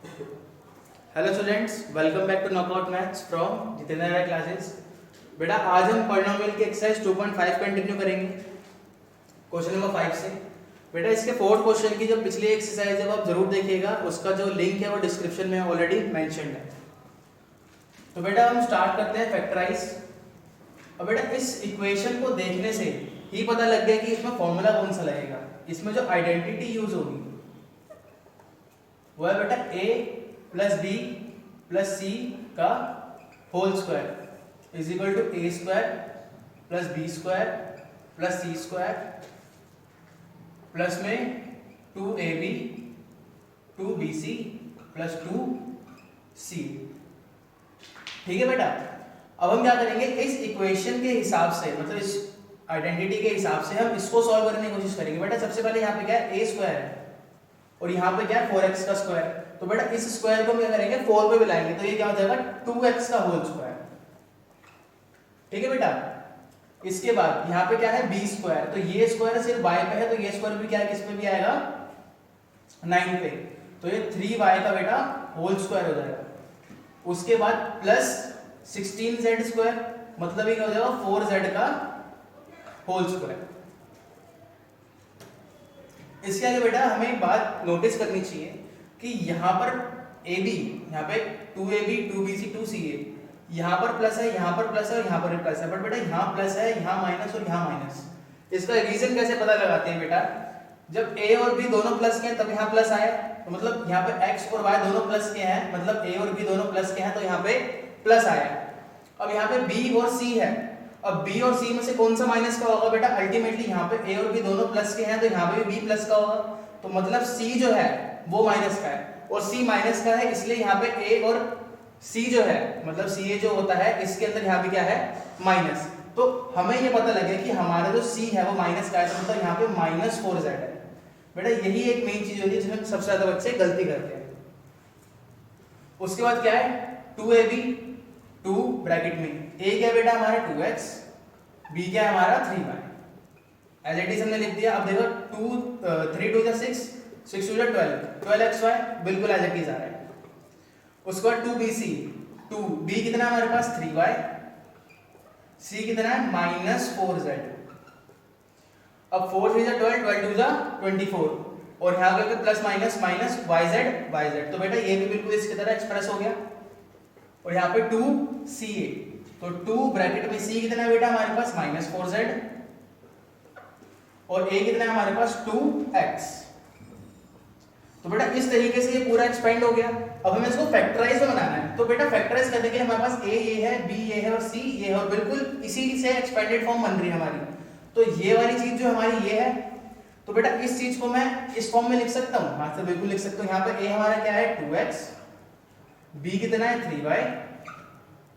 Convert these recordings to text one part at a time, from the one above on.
Hello students, welcome back to knockout maths from Jitendra Rai classes. बेटा आज हम पॉलिनोमियल की एक्सरसाइज 2.5 कंटिन्यू करेंगे क्वेश्चन नंबर 5 से। बेटा इसके फोर्थ क्वेश्चन की जो पिछली एक्सरसाइज है वो आप जरूर देखिएगा, उसका जो लिंक है वो डिस्क्रिप्शन में ऑलरेडी मेंशन्ड है। तो बेटा हम स्टार्ट करते हैं फैक्टराइज। अब बेटा इस इक्वेशन को देखने से ही पता लग गया कि इसमें फॉर्मूला कौन सा लगेगा। इसमें जो आइडेंटिटी यूज होगी वो है बेटा a plus B plus C का whole square is equal to A square plus B square plus C square plus में 2ab 2bc प्लस 2c। ठीक है बेटा, अब हम क्या करेंगे, इस इक्वेशन के हिसाब से मतलब इस आइडेंटिटी के हिसाब से हम इसको सॉल्व करने की कोशिश करेंगे। बेटा सबसे पहले यहाँ पे क्या है, a स्क्वायर है और यहाँ पे क्या है 4x का स्क्वायर। तो बेटा इस स्क्वायर को हम क्या करेंगे 4 पे मिलाएंगे, तो ये क्या हो जाएगा 2x का होल स्क्वायर। ठीक है बेटा, इसके बाद यहाँ पे क्या है b स्क्वायर, तो ये स्क्वायर सिर्फ y पे है तो ये स्क्वायर भी क्या है किस पे भी आएगा 9 पे, तो ये 3y का बेटा होल स्क्वायर हो जाएगा। उसके बाद प्लस 16z स्क्वायर मतलब ये क्या हो जाएगा 4z का होल स्क्वायर। इसके आगे बेटा हमें एक बात नोटिस करनी चाहिए कि यहाँ पर AB, यहाँ पे 2AB 2BC 2CA, यहाँ पर प्लस है, यहाँ पर प्लस है और यहाँ पर भी प्लस है, बट बेटा यहाँ प्लस है, यहाँ माइनस और यहाँ माइनस। इसका रीजन कैसे पता लगाते हैं बेटा, जब A और B दोनों प्लस के हैं तब यहाँ प्लस आया, तो मतलब यहाँ पे X और Y दोनों प्लस के हैं, मतलब A और B दोनों प्लस के हैं तो यहाँ पे प्लस आया। अब यहाँ पे B और C है, अब B और C में से कौन सा माइनस का होगा बेटा, अल्टीमेटली यहाँ पे A और B दोनों प्लस के हैं तो यहाँ पे भी B प्लस का होगा, तो मतलब C जो है वो माइनस का है और C माइनस का है, इसलिए यहाँ पे A और C जो है मतलब CA जो होता है इसके अंदर यहाँ पे क्या है माइनस। तो हमें ये पता लगे कि हमारा जो C है वो माइनस का है, तो मतलब यहाँ पे -4z है। बेटा यही एक मेन चीज होती है जिसमें सबसे ज्यादा बच्चे गलती करते हैं। उसके बाद क्या है 2ab 2 ब्रैकेट में a क्या बेटा हमारा 2x, b क्या है हमारा 3y, एज इट इज हमने लिख दिया। अब देखो 3 2 6 6 2 12 12xy बिल्कुल एज इट इज आ रहा है। उसके बाद 2bc 2b कितना है हमारे पास 3y, c कितना है -4z। अब 4 3 12 12 2 24 और यहाँ पे प्लस माइनस माइनस yz, तो बेटा ये भी बिल्कुल इसकी तरह एक्सप्रेस हो गया। और यहाँ पे 2ca, तो 2 ब्रैकेट में c कितना है बेटा हमारे पास -4z और a कितना है हमारे पास 2x। तो बेटा इस तरीके से ये पूरा एक्सपेंड हो गया। अब हमें इसको फैक्टराइज में बनाना है, तो बेटा फैक्टराइज करने के लिए हमारे पास a ये है, b ये है और c ये है और बिल्कुल इसी से एक्सपेंडेड फॉर्म बन रही है हमारी। तो ये वाली चीज जो हमारी ये है, तो बेटा इस चीज को मैं इस फॉर्म में लिख सकता हूँ, हाँ तो बिल्कुल लिख सकता हूँ। यहाँ पे a हमारा क्या है 2x, b कितना है 3y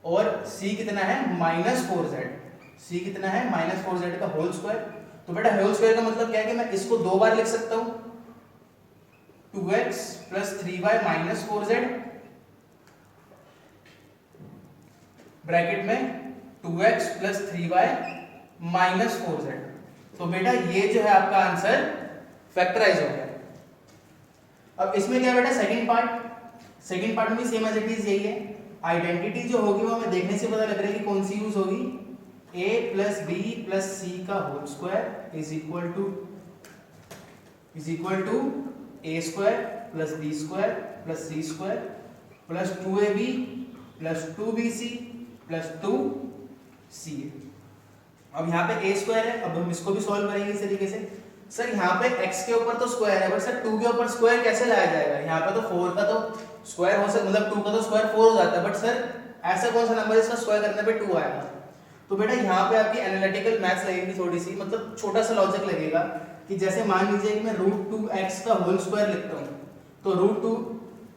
और c कितना है -4z, c कितना है -4z का होल स्क्वायर। तो बेटा होल स्क्वायर का मतलब क्या है कि मैं इसको दो बार लिख सकता हूँ, 2x plus 3y -4z bracket में 2x प्लस 3y -4z। तो बेटा ये जो है आपका आंसर फैक्टराइज हो गया। अब इसमें क्या बेटा सेकंड पार्ट में भी सेम एज इट इज यही है। आइडेंटिटी जो होगी वो हमें देखने से पता लग रहा है कि कौन सी यूज होगी, a plus b plus c का whole square is equal to a square plus b square plus c square plus 2ab plus 2bc plus 2ca। अब यहाँ पे a स्क्वायर है, अब हम इसको भी सॉल्व करेंगे इस तरीके से। सर यहाँ पे x के ऊपर तो स्क्वायर है, बट सर 2 के ऊपर स्क्वायर कैसे लाया जाएगा, यहाँ पे तो 4 का तो स्क्वायर हो सकता, मतलब 2 का तो स्क्वायर 4 हो जाता है, बट सर ऐसा कौन सा नंबर इसका स्क्वायर करने पे 2 आएगा। तो बेटा यहाँ पे आपकी एनालिटिकल मैथ्स लगेगी थोड़ी सी, मतलब छोटा सा लॉजिक लगेगा कि जैसे मान लीजिए कि मैं √2x का होल स्क्वायर लिखता हूँ, तो √2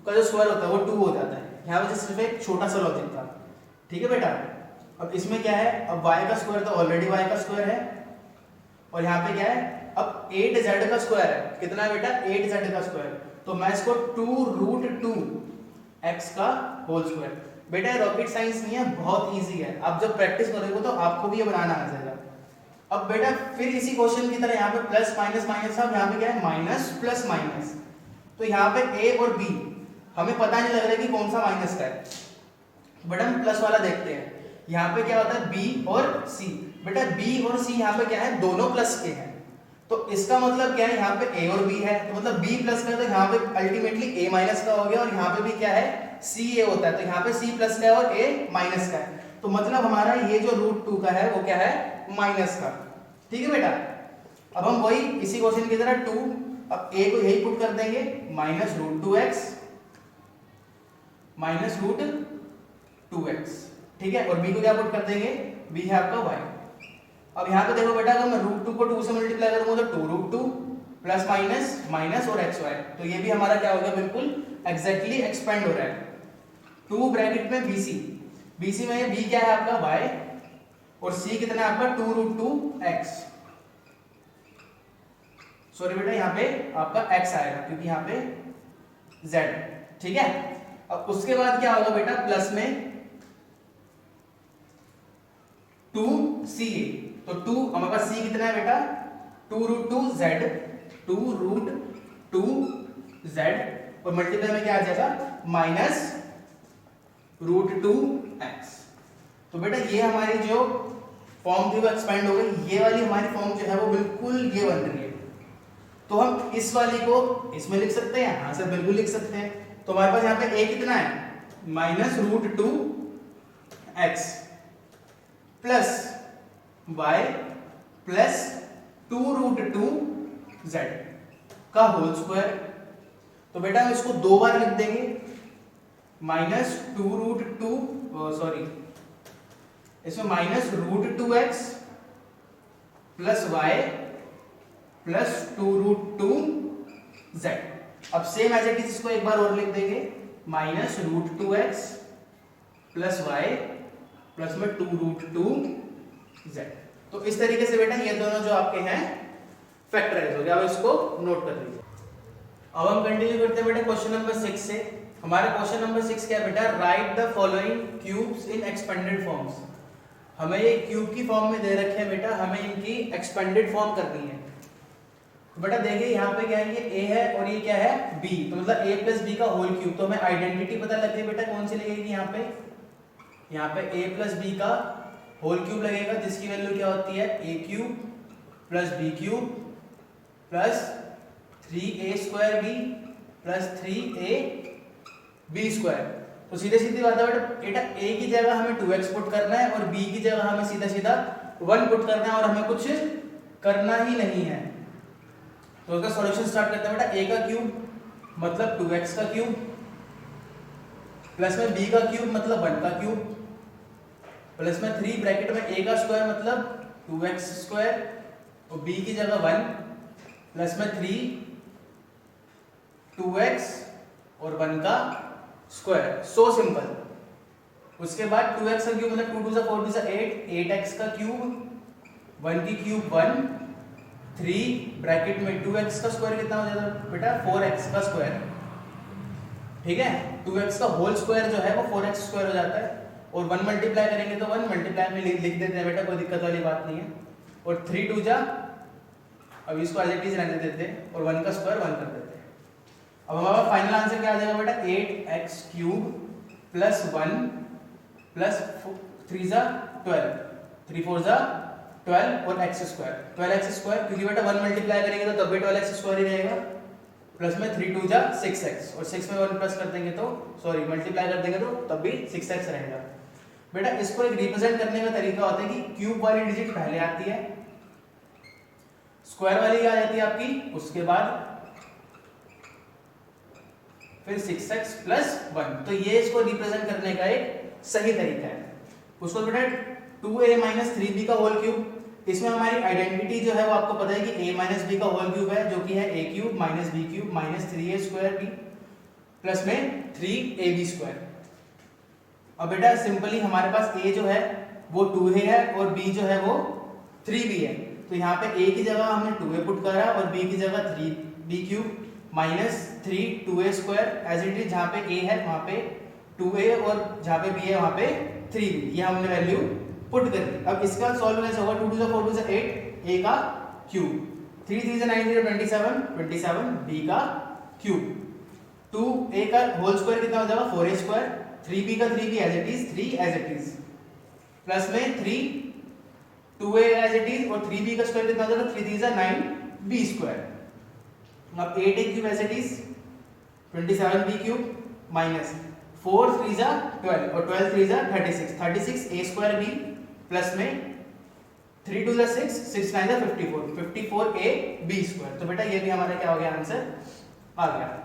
का जो स्क्वायर होता है वो 2 हो जाता है। यहाँ पे सिर्फ एक छोटा सा लॉजिक था, ठीक है बेटा। अब इसमें क्या है, अब y का स्क्वायर तो ऑलरेडी y का स्क्वायर है और यहाँ पे क्या है, अब 8z का स्क्वायर है, कितना है बेटा 8z का स्क्वायर, तो मैं इसको 2√2x का होल स्क्वायर। बेटा रॉकेट साइंस नहीं है, बहुत इजी है, आप जब प्रैक्टिस करोगे तो आपको भी ये बनाना आ जाएगा। अब बेटा फिर इसी क्वेश्चन की तरह यहाँ पे प्लस माइनस माइनस, अब यहाँ पे क्या है माइनस प्लस माइनस, तो यहाँ पे a और b हमें पता नहीं लग रहा है कि कौन सा माइनस का है, बट हम प्लस वाला देखते हैं। यहाँ पे क्या होता है बी और सी, बेटा बी और सी यहाँ पे क्या है दोनों प्लस के हैं, तो इसका मतलब क्या है यहाँ पे ए और बी है, तो मतलब बी प्लस का है तो यहाँ पे अल्टीमेटली ए माइनस का हो गया, और यहाँ पे भी क्या है सी ए होता है, तो यहाँ पे सी प्लस का है और ए माइनस का है, तो मतलब हमारा ये जो √2 का है वो क्या है माइनस का। ठीक है बेटा, अब हम वही इसी क्वेश्चन की तरह 2, अब ए को यही पुट कर देंगे -√2x -√2x, ठीक है, और बी को क्या पुट कर देंगे, बी है आपका y। अब यहाँ पे देखो बेटा अगर मैं √2 को 2 से मल्टीप्लाई करूंगा तो 2√2 प्लस माइनस माइनस और xy, तो ये भी हमारा क्या हो गया बिल्कुल एग्जैक्टली एक्सपेंड हो रहा है। 2 ब्रैकेट में BC में b क्या है आपका y और c कितना है आपका 2√2x, सॉरी बेटा यहाँ पे आपका x आएगा क्योंकि यहाँ पे z, ठीक है। अब उसके बाद क्या होगा बेटा प्लस में 2ca, तो 2 हमारे पास c कितना है बेटा 2√2z, 2√2z और मल्टीप्लाई में क्या आ जाएगा -√2x। तो बेटा ये हमारी जो फॉर्म थी वो एक्सपेंड हो गई, ये वाली हमारी फॉर्म जो है वो बिल्कुल ये बन रही है, तो हम इस वाली को इसमें लिख सकते हैं, यहां से बिल्कुल लिख सकते हैं। तो हमारे पास यहाँ पे a कितना है -√2x plus y plus 2√2z का होल स्क्वायर, तो बेटा हम इसको 2 बार लिख देंगे इसमें -√2x plus y plus 2√2z। अब सेम एज इट इज इसको एक बार और लिख देंगे -√2x प्लस y प्लस में 2√2z। तो इस तरीके से बेटा ये दोनों जो आपके हैं फैक्टराइज हो गया, अब इसको नोट कर लीजिए। अब हम कंटिन्यू करते हैं बेटा क्वेश्चन नंबर 6 से। हमारा क्वेश्चन नंबर 6 क्या है बेटा, right the following cubes in expanded forms. हमें ये क्यूब की फॉर्म में दे रखे हैं बेटा, हमें इनकी एक्सपेंडेड फॉर्म करनी है। तो बेटा देखिए यहाँ पे क्या है, ये a है और ये क्या है b, तो मतलब a प्लस b का होल क्यूब, तो हमें आइडेंटिटी पता लग गई बेटा कौन सी लगेगी यहाँ पे a प्लस b का होल क्यूब लगेगा, जिसकी वैल्यू क्या होती है a cube plus b cube plus 3a² b plus 3ab²। तो सीधे सीधी बात है बेटा a की जगह हमें 2x पुट करना है और b की जगह हमें सीधा सीधा 1 पुट करना है और हमें कुछ करना ही नहीं है। तो इसका सॉल्यूशन स्टार्ट करते हैं बेटा, a का क्यूब मतलब 2x का क्यूब प्लस में b का क्यूब मतलब 1 का क्यूब प्लस में 3 ब्रैकेट में a का स्क्वायर मतलब 2x² और b की जगह 1 प्लस में 3 2x और 1 का स्क्वायर, सो सिंपल। उसके बाद 2x का क्यूब मतलब 2 2 4 2 8, 8x का क्यूब 1 की क्यूब 1 3 ब्रैकेट में 2x का स्क्वायर कितना हो जाता है बेटा 4x का स्क्वायर, ठीक है। 2x का होल स्क्वायर जो है वो 4x² हो जाता है और 1 मल्टीप्लाई करेंगे तो 1 मल्टीप्लाई में लिख देते हैं बेटा, कोई दिक्कत वाली बात नहीं है। और 3 2 जा, अब इसको एज इट इज रहने देते हैं और 1 का स्क्वायर 1 कर देते हैं। अब हमारा फाइनल आंसर क्या आ जाएगा बेटा 8x³ प्लस 1 प्लस 3 जा 12 3 4 जा 12 और x² 12x², क्योंकि बेटा 1 मल्टीप्लाई करेंगे तो तब भी 12x² ही रहेगा, प्लस में 3 2 जा 6x और 6 में 1 प्लस कर देंगे तो सॉरी मल्टीप्लाई कर देंगे तो तब भी 6x रहेगा। बेटा इसको एक रिप्रेजेंट करने का तरीका होता है कि क्यूब वाली डिजिट पहले आती है, स्क्वायर वाली आ जाती है आपकी, उसके बाद फिर 6x प्लस 1। तो ये इसको रिप्रेजेंट करने का एक सही तरीका है। उसको बेटा 2a माइनस 3b का होल क्यूब, इसमें हमारी आइडेंटिटी जो है वो आपको पता है कि a माइनस b का होल क्यूब है, जो कि है a³ minus b³ minus 3a² b plus में 3ab²। अब बेटा सिंपली हमारे पास a जो है वो 2a है और b जो है वो 3b है, तो यहाँ पे a की जगह हमने 2a पुट करा और b की जगह 3b³ minus 3 2a² as it is, जहाँ पे a है वहाँ पे 2a और जहाँ पे b है वहाँ पे 3b, ये हमने वैल्यू पुट कर दी। अब इसका सॉल्व कैसे होगा, 2 2 4 2 8 a का क्यूब, 3 3 9 0 27 27 b का क्यूब, 2a का होल स्क्वायर कितना हो जाएगा 4a स्क्वायर, 3b का 3b as it is 3 as it is, plus में 3 2a एज इट इज, और 3b का स्क्वायर कितना हो जाएगा 3 3 9b स्क्वायर। अब 8a cube as it is 27b cube minus 4 3 12 और 12 3 36, 36 a स्क्वायर b प्लस में 3 2 6 6 9 54, 54a b स्क्वायर। तो बेटा ये भी हमारा क्या हो गया आंसर आ गया।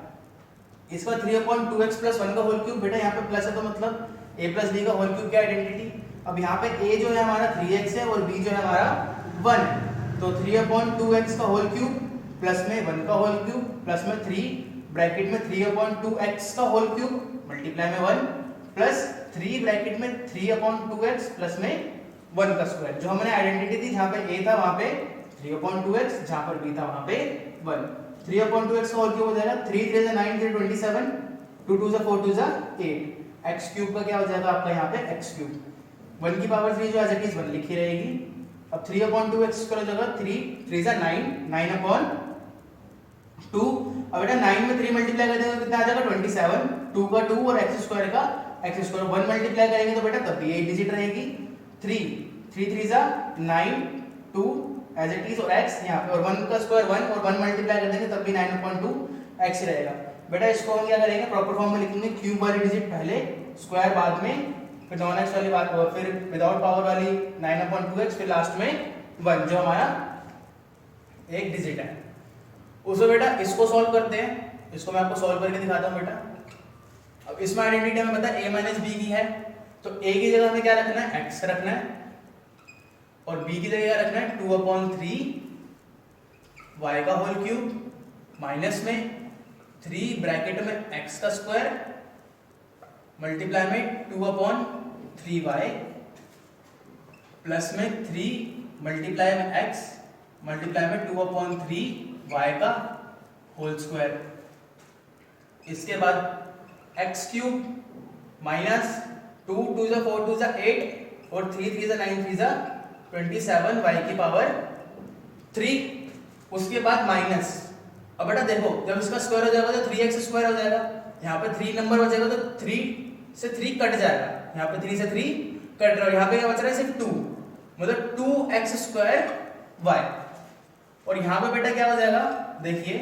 इसका 3/2x प्लस 1 का होल क्यूब, बेटा यहाँ पे प्लस है तो मतलब a प्लस b का होल क्यूब क्या आइडेंटिटी। अब यहाँ पे a जो है हमारा 3x है और b जो है हमारा 1 है, तो 3/2x का होल क्यूब प्लस में 1 का होल क्यूब प्लस में 3 ब्रैकेट में 3/2x का होल क्यूब मल्टीप्लाई में 1 प्लस 3 ब्रैकेट में 3/2x प्लस में 1 का स्क्वायर। जो हमने आइडेंटिटी थी, जहाँ पे a था वहाँ पे 3/2x, जहाँ पर b था वहाँ पे 1। 3/2x का होल क्यूब हो जाएगा 3 3 9 3 27, 2 2 4 2 8, x क्यूब का क्या हो जाएगा आपका यहाँ पे x क्यूब। 1 की पावर 3 जो एज इट इज 1 लिखी रहेगी। अब 3/2x का हो जाएगा 3 3 9 9/2। अब बेटा 9 में 3 मल्टीप्लाई कर देंगे तो कितना आ जाएगा 27, 2 का 2 और x स्क्वायर का x स्क्वायर 1 मल्टीप्लाई करेंगे तो बेटा तब भी 8 डिजिट रहेगी। 3 3 3 9 2 एज इट इज और x यहाँ पे, और 1 का स्क्वायर 1 और 1 मल्टीप्लाई कर देंगे तब भी 9/2 x रहेगा। बेटा इसको हम क्या करेंगे प्रॉपर फॉर्म में लिखेंगे, क्यूब वाली डिजिट पहले, स्क्वायर बाद में, फिर नॉन एक्स वाली बात, और फिर विदाउट पावर वाली 9/2x, फिर लास्ट में 1 जो हमारा एक डिजिट है। उसको बेटा इसको सॉल्व करते हैं, इसको मैं आपको सॉल्व करके दिखाता हूँ बेटा। अब इसमें आइडेंटिटी हमें पता है a माइनस बी की है, तो a की जगह हमें क्या रखना है x रखना है, और b की जगह रखना है 2/3 y का होल क्यूब माइनस में 3 ब्रैकेट में x का स्क्वायर मल्टीप्लाई में 2/3y प्लस में 3 मल्टीप्लाई में x मल्टीप्लाई में 2/3y का होल स्क्वायर। इसके बाद x क्यूब माइनस 2 2 4 2 8 और 3 3 9 3 27 y की पावर 3। उसके बाद माइनस, अब बेटा देखो जब इसका स्क्वायर हो जाएगा तो 3x स्क्वायर हो जाएगा, यहाँ पे 3 नंबर बचेगा तो 3 से 3 कट जाएगा, यहाँ पे 3 से 3 कट रहा है, यहाँ पे क्या बच रहा है सिर्फ 2, मतलब 2x स्क्वायर y। और यहाँ पे बेटा क्या हो जाएगा देखिए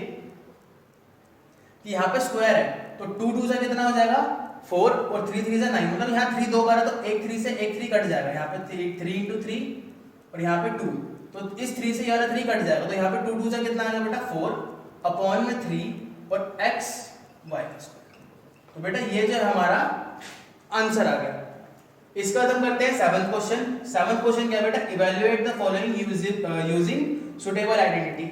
कि यहाँ पे स्क्वायर है तो 2 2 से कितना हो जाएगा 4 और 3 3 से 9, मतलब यहाँ 3 दो बार है तो एक 3 से एक 3 कट जाएगा, यहाँ पे 3 into 3 और यहाँ पे 2, तो इस 3 से यहाँ 3 कट जाएगा, तो यहाँ पे 2 2 से कितना आ गया बेटा 4/3 और x y स्क्वायर। तो बेटा ये जो है हमारा आंसर आ गया। इसका हम करते हैं 7th क्वेश्चन। 7th क्वेश्चन क्या है बेटा, evaluate the following using suitable identity.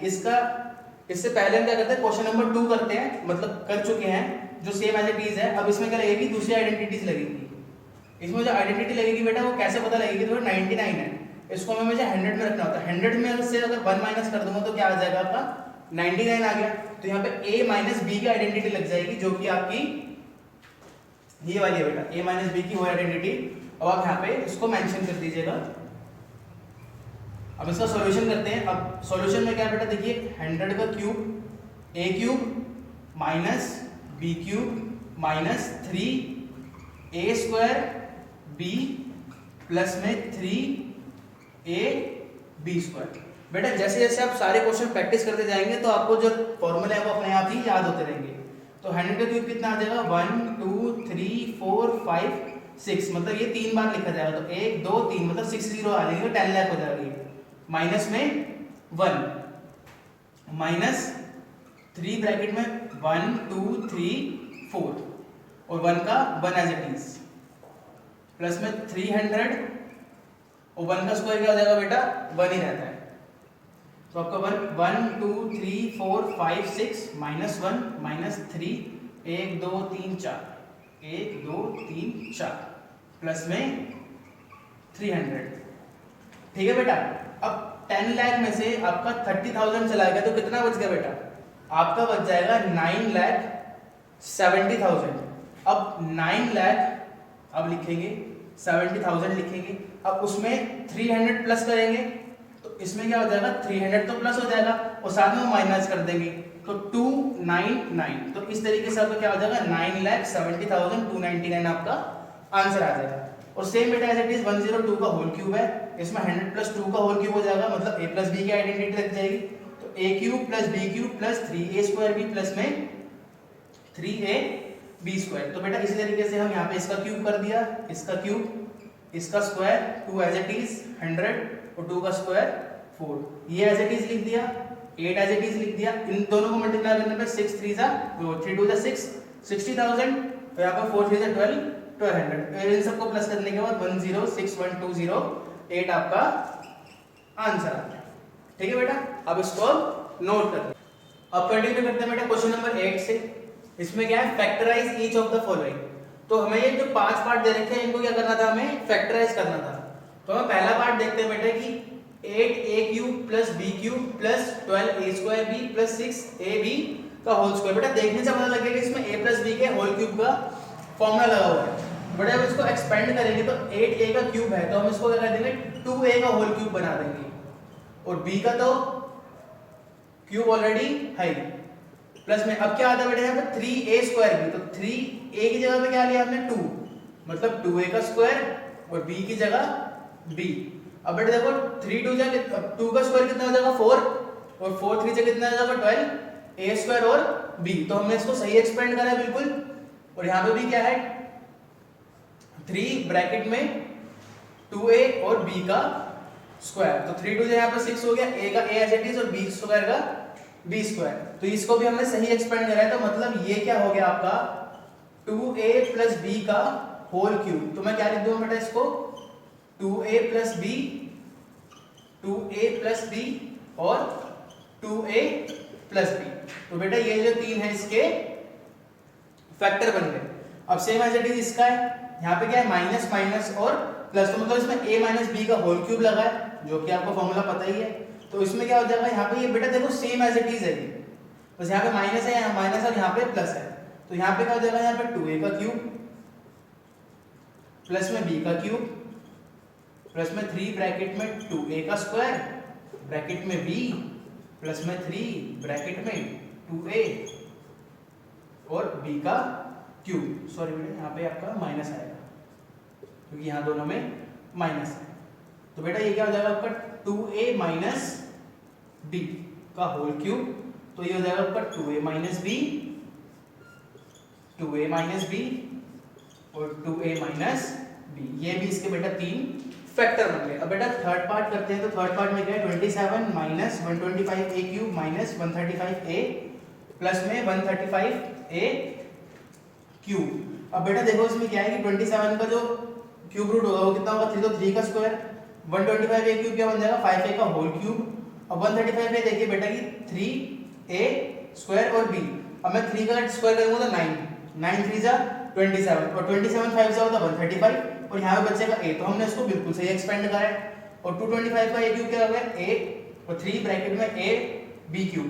इससे पहले हम क्या करते हैं क्वेश्चन नंबर 2 करते हैं, मतलब कर चुके हैं, जो सेम एज इट इज है। अब इसमें क्या लगेगी दूसरी आइडेंटिटीज लगेगी। इसमें जो आइडेंटिटी लगेगी बेटा वो कैसे पता लगेगी, तो 99 है, इसको हमें मुझे 100 में रखना होता है। 100 में से अगर 1 माइनस कर दूंगा तो क्या आ जाएगा आपका 99 आ गया। तो यहाँ पे a माइनस बी की आइडेंटिटी लग जाएगी, जो कि आपकी ये वाली है बेटा, a माइनस बी की वो आइडेंटिटी। अब आप यहाँ पे इसको मेंशन कर दीजिएगा। अब इसका सॉल्यूशन करते हैं। अब सॉल्यूशन में क्या है बेटा देखिए, 100 का cube a cube minus b cube minus 3a square b plus में 3a b स्क्वायर। बेटा जैसे जैसे आप सारे क्वेश्चन प्रैक्टिस करते जाएंगे तो आपको जो फॉर्मूला है वो अपने आप ही याद होते रहेंगे। तो 100 का क्यूब कितना आ जाएगा 1 2 3 4 5 6, मतलब ये 3 बार लिखा जाएगा, तो 1 2 3 मतलब 6 0 आ जाएगी, 10 लाख हो जाएगी। माइनस में 1 माइनस 3 ब्रैकेट में 1 2 3 4 और 1 का 1 एज इट इज प्लस में 300 और 1 का स्क्वायर क्या हो जाएगा बेटा 1 ही रहता है। तो आपका 1 2 3 4 5 6 माइनस 1 माइनस 3 1 2 3 4 1 2 3 4 प्लस में 300। ठीक है बेटा। अब 10 लाख में से आपका 30,000 चला गया तो कितना बच गया बेटा, आपका बच जाएगा 9,70,000। अब 9 लाख अब लिखेंगे 70,000 लिखेंगे। अब उसमें 300 प्लस करेंगे तो इसमें क्या हो जाएगा 300 तो प्लस हो जाएगा और साथ में माइनस कर देंगे तो 299, तो इस तरीके से आपका क्या हो जाएगा 9,70,299 आपका आंसर आ जाएगा। और सेम बेटा एज इट इज 102 का होल क्यूब है, इसमें 100 प्लस 2 का होल क्यूब हो जाएगा, मतलब a प्लस बी की आइडेंटिटी लग जाएगी। तो a cube plus B cube plus 3a square B plus में 3a बी स्क्वायर। तो बेटा इसी तरीके से हम यहाँ पे इसका क्यूब कर दिया, इसका क्यूब, इसका स्क्वायर, 2 एज इट इज 100 और 2 का स्क्वायर 4, ये एज इट इज लिख दिया, 8 एज इट इज लिख दिया। इन दोनों को मल्टीप्लाई करने पे 6 3 जा 3 2 जा 6 60,000, तो यहाँ पर 4 3 जा 1200। इन सबको प्लस करने के बाद 106120 आपका आंसर आ गया। ठीक है बेटा, अब इसको नोट कर। अब कंटिन्यू करते हैं बेटा क्वेश्चन नंबर 8 से। इसमें क्या है, factorise each of the following. तो हमें ये जो 5 पार्ट दे रखे हैं इनको क्या करना था, हमें फैक्टराइज करना था। तो हम पहला पार्ट देखते हैं बेटा कि 8a cube plus b cube plus 12a square b plus 6ab का होल स्क्वायर। बेटा देखने से पता लगेगा कि इसमें a प्लस b के होल क्यूब का फॉर्मूला लगा हुआ है। बट अब इसको एक्सपेंड करेंगे तो 8a का क्यूब है तो हम इसको क्या कर देंगे 2a का होल क्यूब बना देंगे, और b का तो क्यूब ऑलरेडी है। प्लस में अब क्या आता है बेटा यहाँ पे 3a स्क्वायर b, तो 3a की जगह पे क्या लिया हमने 2, मतलब 2a का स्क्वायर और b की जगह b। अब बेटा देखो 3 2 जा 2 का स्क्वायर कितना हो जाएगा 4, और 4 3 से कितना हो जाएगा 12 a स्क्वायर और b। तो हमने इसको सही एक्सपेंड करा है बिल्कुल। और यहाँ पे भी क्या है 3 ब्रैकेट में 2a और b का स्क्वायर, तो 3 2 यहाँ पे 6 हो गया, a का a एज इट इज और b स्क्वायर का b स्क्वायर। तो इसको भी हमने सही एक्सपेंड करा है, तो मतलब ये क्या हो गया आपका 2a प्लस b का होल क्यूब। तो मैं क्या लिख दूंगा बेटा इसको 2a plus b, 2a plus b और 2a प्लस b। तो बेटा ये जो तीन है इसके फैक्टर बन गए। अब सेम एज इट इज इसका है, यहाँ पे क्या है माइनस माइनस और प्लस, तो मतलब इसमें a माइनस b का होल क्यूब लगा है जो कि आपको फॉर्मूला पता ही है। तो इसमें क्या हो जाएगा यहाँ पे ये बेटा देखो सेम एज इट इज है, बस यहाँ पे माइनस है, यहाँ माइनस और यहाँ पे प्लस है। तो यहाँ पे क्या हो जाएगा, यहाँ पे 2a का क्यूब प्लस में b का क्यूब प्लस में 3 ब्रैकेट में 2a का स्क्वायर ब्रैकेट में b प्लस में 3 ब्रैकेट में 2a और b का क्यूब। सॉरी बेटा यहाँ पे आपका माइनस आएगा क्योंकि यहाँ दोनों में माइनस है। तो बेटा ये क्या हो जाएगा आपका 2a माइनस b का होल क्यूब, तो ये हो जाएगा आपका 2a minus b, 2a minus b और 2a माइनस b। ये भी इसके बेटा तीन फैक्टर बन गए। अब बेटा थर्ड पार्ट करते हैं। तो थर्ड पार्ट में क्या है 27 minus 125a cube minus 135a plus में 135a क्यूब। अब बेटा देखो इसमें क्या है कि 27 का जो क्यूब रूट होगा वो कितना होगा 3, तो 3 का स्क्वायर, 125a क्यूब क्या बन जाएगा 5a का होल क्यूब। अब 135a देखिए बेटा कि 3a स्क्वायर और b। अब मैं 3 का स्क्वायर करूंगा तो 9, 9 3 जा 27 और 27 5 से होता 135 और यहाँ पे बचेगा a, तो हमने इसको बिल्कुल सही एक्सपेंड करा है। और 225 का a क्यूब क्या हो गया a और 3 ब्रैकेट में a b क्यूब,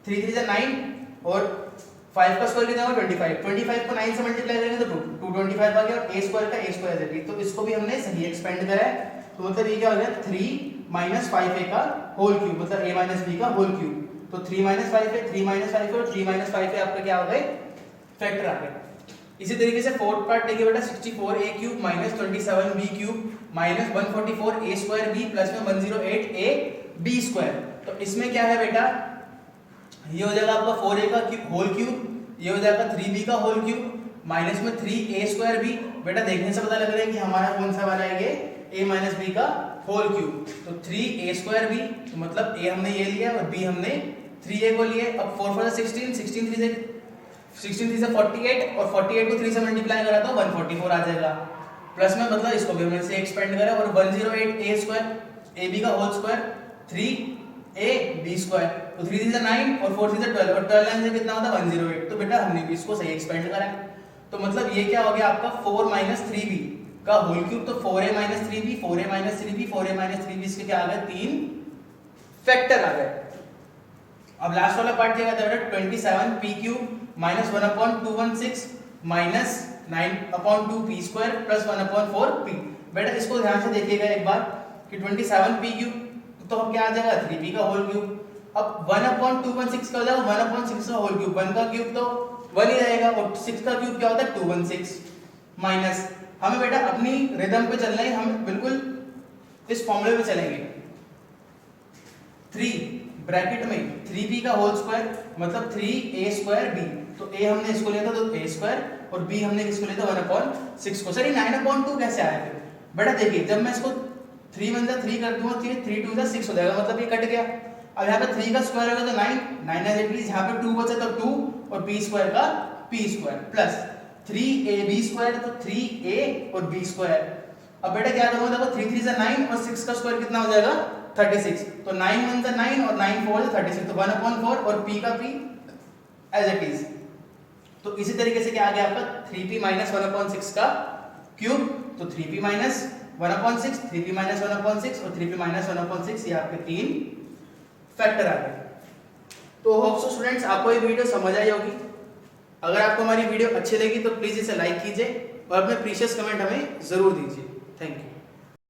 3 3 जा 9 और 5 का स्क्वायर कितना होगा 25, 25 को 9 से मल्टीप्लाई करेंगे तो 225 आ गया और a स्क्वायर का a स्क्वायर है, तो इसको भी हमने सही एक्सपेंड करा है। तो मतलब ये क्या हो गया 3 माइनस 5a का होल क्यूब, मतलब a माइनस b का होल क्यूब। तो 3 माइनस 5a, 3 माइनस 5a और 3 माइनस 5a आपका क्या हो गए फैक्टर आ गए। इसी तरीके से फोर्थ पार्ट देखिए बेटा 64a cube minus 27b cube minus 144a square b plus में 108a b स्क्वायर। तो इसमें क्या है बेटा ये हो जाएगा आपका 4a का होल क्यूब, ये हो जाएगा 3b का होल क्यूब माइनस में 3a स्क्वायर b। बेटा देखने से पता लग रहा है कि हमारा कौन सा वाला है ये a माइनस b का होल क्यूब। तो 3a स्क्वायर b, तो मतलब a हमने ये लिया और b हमने 3a को लिए। अब 4 4 16, 16 3 से 48 और 48 को 3 से मल्टीप्लाई करा तो 144 आ जाएगा। प्लस में मतलब इसको भी हमने से एक्सपेंड करा और 108a स्क्वायर ab का होल स्क्वायर 3ab स्क्वायर, तो 3 3 से 9 और 4 3 से 12 और 12 से कितना होता है 108। तो बेटा हमने भी इसको सही एक्सपेंड करा है। तो मतलब ये क्या हो गया आपका 4 माइनस 3b का होल क्यूब, तो 4a minus 3b, 4a minus 3b, 4a minus 3b, इसके क्या आ गए तीन फैक्टर आ गए। अब लास्ट वाला पार्ट क्या कहता है 27p cube minus 1/216 minus 9/2p square plus 1/4p। बेटा इसको ध्यान से देखिएगा एक बार कि 27p क्यूब तो अब क्या आ जाएगा 3p का होल क्यूब, अब 1/216 का हो जाएगा 1/6 का होल क्यूब, 1 का क्यूब तो 1 ही रहेगा और 6 का क्यूब क्या होता है 216 माइनस, हमें बेटा अपनी रिदम पे चलना है, हम बिल्कुल इस फॉर्मूले पे चलेंगे। 3 ब्रैकेट में 3b का होल स्क्वायर मतलब 3a²b, तो a हमने इसको लिया था तो a² और b हमने किसको लिया था 1/6 को। सर ये 9/2 कैसे आया फिर? बेटा देखिए जब मैं इसको 3 1 जा 3 कर दूंगा तो 3 2 जा 6 हो जाएगा, मतलब ये कट गया। अब यहाँ पे 3 का स्क्वायर होगा तो 9 9 एट लीस्ट यहाँ पे 2 बचा तो 2 और b² का p² प्लस 3ab² तो 3a और b²। अब बेटा क्या करूंगा, देखो 3 3 जा 9 और 6 का स्क्वायर कितना हो जाएगा 36, तो 9 1 जा 9 और 9 4 जा 36, तो 1/4 और p का p एज इट इज। तो इसी तरीके से क्या आ गया आपका 3p माइनस 1/6 का क्यूब, तो 3p माइनस 1/6, 3p माइनस 1/6 और 3p माइनस 1/6, ये आपके 3 फैक्टर आ गए। तो होप सो स्टूडेंट्स आपको ये वीडियो समझ आई होगी। अगर आपको हमारी वीडियो अच्छी लगी तो प्लीज इसे लाइक कीजिए और अपने प्रीशियस कमेंट हमें जरूर दीजिए। Thank you.